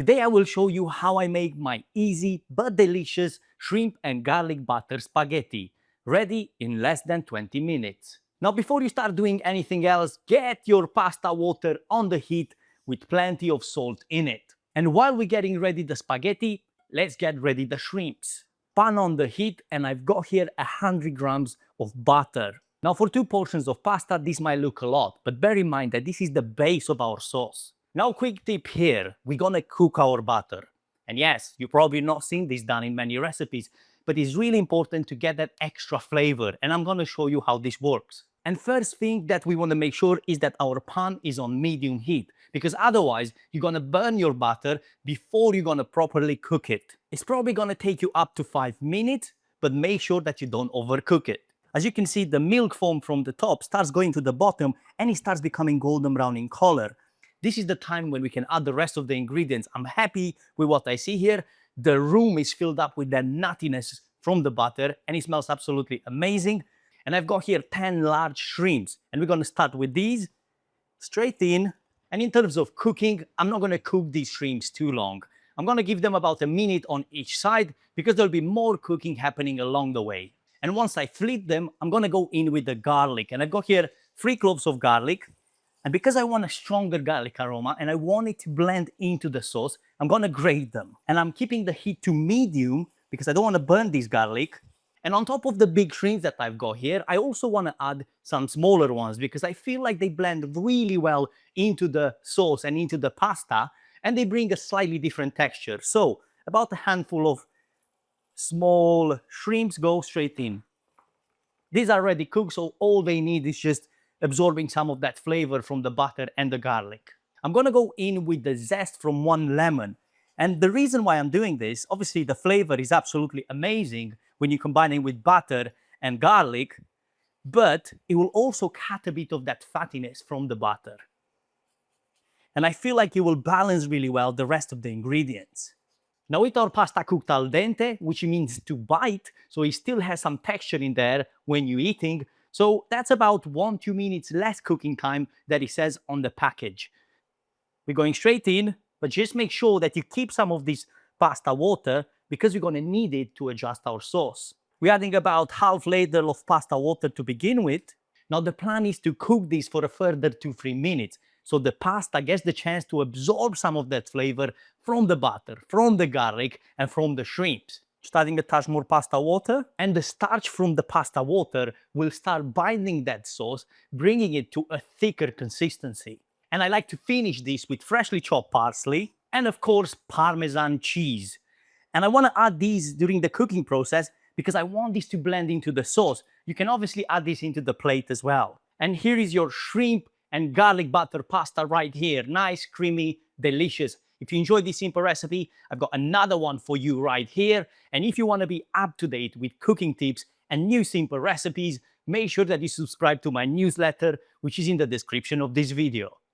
Today I will show you how I make my easy but delicious shrimp and garlic butter spaghetti, ready in less than 20 minutes. Now before you start doing anything else, get your pasta water on the heat with plenty of salt in it. And while we're getting ready the spaghetti, let's get ready the shrimps. Pan on the heat, and I've got here 100 grams of butter. Now for 2 portions of pasta, this might look a lot, but bear in mind that this is the base of our sauce. Now quick tip here, we're gonna cook our butter. And yes, you've probably not seen this done in many recipes, but it's really important to get that extra flavor, and I'm gonna show you how this works. And first thing that we wanna make sure is that our pan is on medium heat, because otherwise you're gonna burn your butter before you're gonna properly cook it. It's probably gonna take you up to 5 minutes, but make sure that you don't overcook it. As you can see, the milk foam from the top starts going to the bottom and it starts becoming golden brown in color. This is the time when we can add the rest of the ingredients. I'm happy with what I see here. The room is filled up with that nuttiness from the butter and it smells absolutely amazing. And I've got here 10 large shrimps, and we're gonna start with these straight in. And in terms of cooking, I'm not gonna cook these shrimps too long. I'm gonna give them about a minute on each side because there'll be more cooking happening along the way. And once I flip them, I'm gonna go in with the garlic. And I've got here 3 cloves of garlic. And because I want a stronger garlic aroma and I want it to blend into the sauce, I'm gonna grate them. And I'm keeping the heat to medium because I don't wanna burn this garlic. And on top of the big shrimps that I've got here, I also wanna add some smaller ones because I feel like they blend really well into the sauce and into the pasta, and they bring a slightly different texture. So about a handful of small shrimps go straight in. These are already cooked, so all they need is just absorbing some of that flavor from the butter and the garlic. I'm gonna go in with the zest from 1 lemon. And the reason why I'm doing this, obviously the flavor is absolutely amazing when you combine it with butter and garlic, but it will also cut a bit of that fattiness from the butter. And I feel like it will balance really well the rest of the ingredients. Now with our pasta cooked al dente, which means to bite, so it still has some texture in there when you're eating, so that's about 1-2 minutes less cooking time that it says on the package. We're going straight in, but just make sure that you keep some of this pasta water because you're gonna need it to adjust our sauce. We're adding about half ladle of pasta water to begin with. Now the plan is to cook this for a further 2-3 minutes. So the pasta gets the chance to absorb some of that flavor from the butter, from the garlic, and from the shrimps. Just adding a touch more pasta water, and the starch from the pasta water will start binding that sauce, bringing it to a thicker consistency. And I like to finish this with freshly chopped parsley, and of course Parmesan cheese. And I want to add these during the cooking process because I want this to blend into the sauce. You can obviously add this into the plate as well. And here is your shrimp and garlic butter pasta right here. Nice, creamy, delicious. If you enjoyed this simple recipe, I've got another one for you right here. And if you want to be up to date with cooking tips and new simple recipes, make sure that you subscribe to my newsletter, which is in the description of this video.